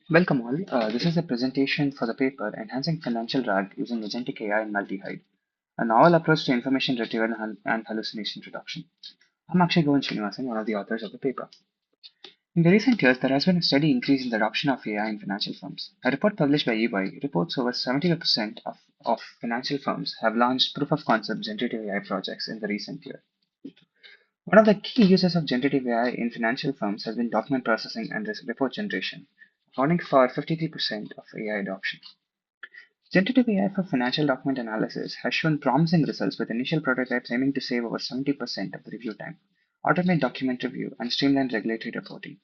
Welcome all. This is a presentation for the paper Enhancing Financial RAG Using Agentic AI and Multi-HyDE, a novel approach to information retrieval and hallucination reduction. I'm Akshay Govind Srinivasan, one of the authors of the paper. In the recent years, there has been a steady increase in the adoption of AI in financial firms. A report published by EY reports over 75% of financial firms have launched proof of concept generative AI projects in the recent year. One of the key uses of generative AI in financial firms has been document processing and report generation, accounting for 53% of AI adoption. Generative AI for financial document analysis has shown promising results with initial prototypes aiming to save over 70% of the review time, automate document review, and streamline regulatory reporting.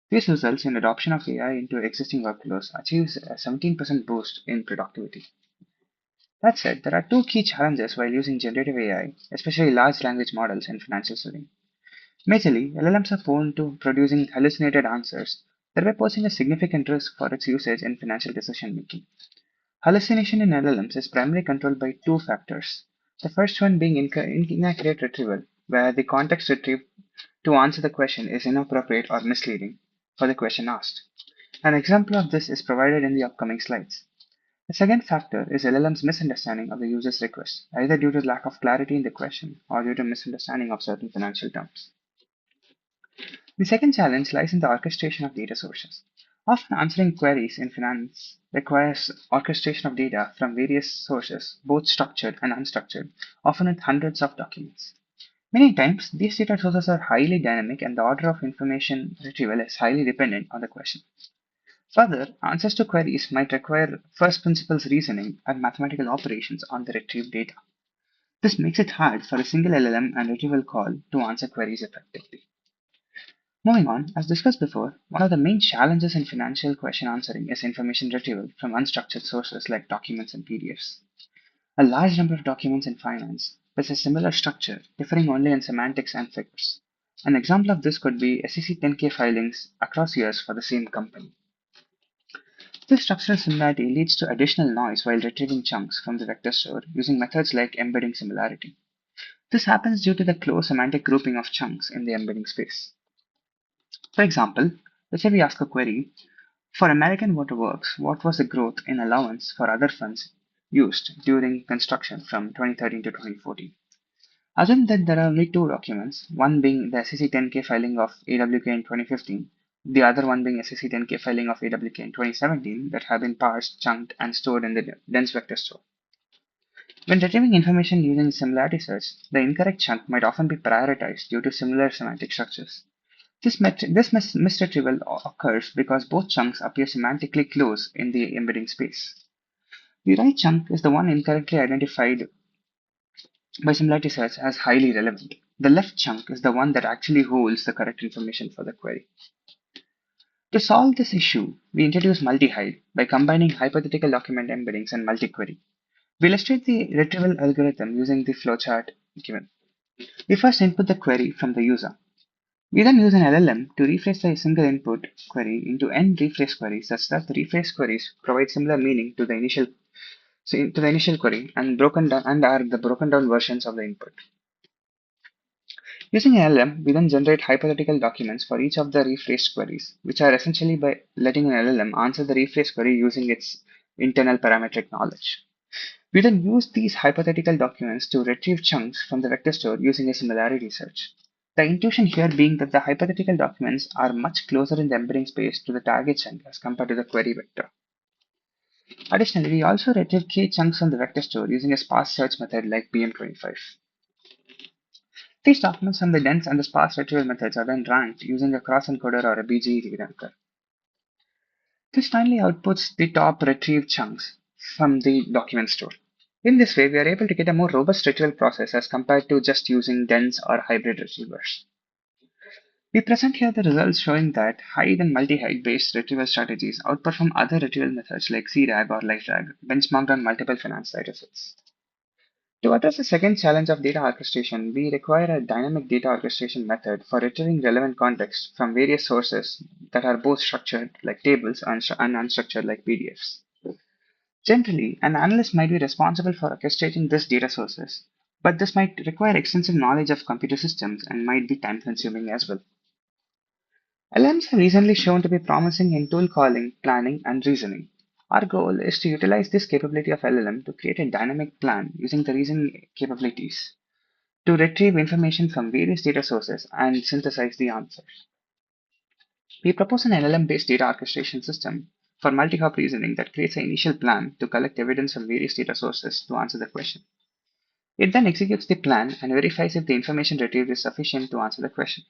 This results in adoption of AI into existing workflows achieves a 17% boost in productivity. That said, there are two key challenges while using generative AI, especially large language models in financial setting. Majorly, LLMs are prone to producing hallucinated answers, thereby posing a significant risk for its usage in financial decision making. Hallucination in LLMs is primarily controlled by two factors. The first one being inaccurate retrieval, where the context retrieved to answer the question is inappropriate or misleading for the question asked. An example of this is provided in the upcoming slides. The second factor is LLM's misunderstanding of the user's request, either due to lack of clarity in the question or due to misunderstanding of certain financial terms. The second challenge lies in the orchestration of data sources. Often answering queries in finance requires orchestration of data from various sources, both structured and unstructured, often with hundreds of documents. Many times, these data sources are highly dynamic and the order of information retrieval is highly dependent on the question. Further, answers to queries might require first principles reasoning and mathematical operations on the retrieved data. This makes it hard for a single LLM and retrieval call to answer queries effectively. Moving on, as discussed before, one of the main challenges in financial question answering is information retrieval from unstructured sources like documents and PDFs. A large number of documents in finance possess a similar structure, differing only in semantics and figures. An example of this could be SEC 10K filings across years for the same company. This structural similarity leads to additional noise while retrieving chunks from the vector store using methods like embedding similarity. This happens due to the close semantic grouping of chunks in the embedding space. For example, let's say we ask a query, for American Water Works, what was the growth in allowance for other funds used during construction from 2013 to 2014? Assume that there are only two documents, one being the SEC 10K filing of AWK in 2015, the other one being SEC 10K filing of AWK in 2017 that have been parsed, chunked, and stored in the dense vector store. When retrieving information using similarity search, the incorrect chunk might often be prioritized due to similar semantic structures. This misretrieval occurs because both chunks appear semantically close in the embedding space. The right chunk is the one incorrectly identified by similarity search as highly relevant. The left chunk is the one that actually holds the correct information for the query. To solve this issue, we introduce multi-HyDE by combining hypothetical document embeddings and multi-query. We illustrate the retrieval algorithm using the flowchart given. We first input the query from the user. We then use an LLM to rephrase a single input query into n rephrase queries such that the rephrase queries provide similar meaning to the initial query and are the broken down versions of the input. Using an LLM, we then generate hypothetical documents for each of the rephrased queries, which are essentially by letting an LLM answer the rephrase query using its internal parametric knowledge. We then use these hypothetical documents to retrieve chunks from the vector store using a similarity search. The intuition here being that the hypothetical documents are much closer in the embedding space to the target chunk as compared to the query vector. Additionally, we also retrieve key chunks from the vector store using a sparse search method like BM25. These documents from the dense and the sparse retrieval methods are then ranked using a cross-encoder or a BGE ranker. This finally outputs the top retrieved chunks from the document store. In this way, we are able to get a more robust retrieval process as compared to just using dense or hybrid retrievers. We present here the results showing that HyDE and multi-HyDE based retrieval strategies outperform other retrieval methods like CRAG or LightRag, benchmarked on multiple finance datasets. To address the second challenge of data orchestration, we require a dynamic data orchestration method for retrieving relevant context from various sources that are both structured like tables and unstructured like PDFs. Generally, an analyst might be responsible for orchestrating these data sources, but this might require extensive knowledge of computer systems and might be time consuming as well. LLMs have recently shown to be promising in tool calling, planning, and reasoning. Our goal is to utilize this capability of LLM to create a dynamic plan using the reasoning capabilities to retrieve information from various data sources and synthesize the answers. We propose an LLM-based data orchestration system for multi-hop reasoning that creates an initial plan to collect evidence from various data sources to answer the question. It then executes the plan and verifies if the information retrieved is sufficient to answer the question.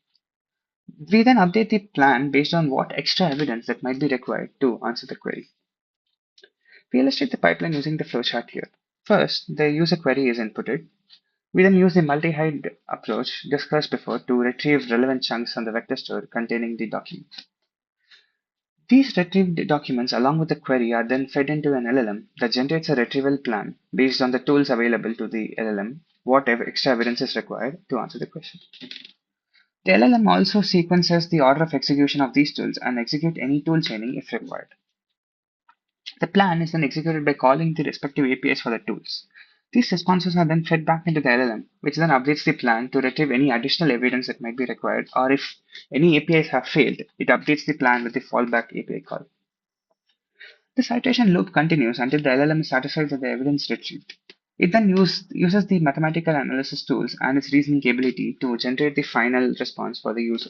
We then update the plan based on what extra evidence that might be required to answer the query. We illustrate the pipeline using the flowchart here. First, the user query is inputted. We then use the multi-hide approach discussed before to retrieve relevant chunks from the vector store containing the document. These retrieved documents along with the query are then fed into an LLM that generates a retrieval plan based on the tools available to the LLM, whatever extra evidence is required to answer the question. The LLM also sequences the order of execution of these tools and execute any tool chaining if required. The plan is then executed by calling the respective APIs for the tools. These responses are then fed back into the LLM, which then updates the plan to retrieve any additional evidence that might be required, or if any APIs have failed, it updates the plan with the fallback API call. The citation loop continues until the LLM is satisfied with the evidence retrieved. It then uses the mathematical analysis tools and its reasoning ability to generate the final response for the user.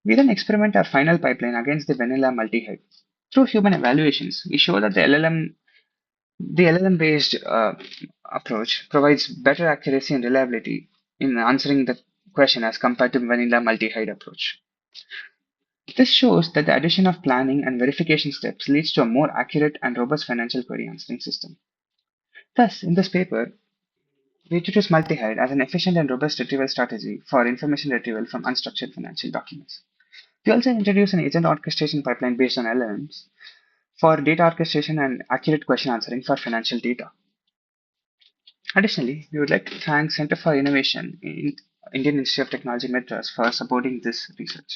We then experiment our final pipeline against the vanilla multi-hide. Through human evaluations, we show that the LLM-based approach provides better accuracy and reliability in answering the question as compared to vanilla multi-hide approach. This shows that the addition of planning and verification steps leads to a more accurate and robust financial query answering system. Thus, in this paper, we introduce multi-hide as an efficient and robust retrieval strategy for information retrieval from unstructured financial documents. We also introduce an agent orchestration pipeline based on LLMs for data orchestration and accurate question answering for financial data. Additionally, we would like to thank Center for Innovation in Indian Institute of Technology Madras for supporting this research.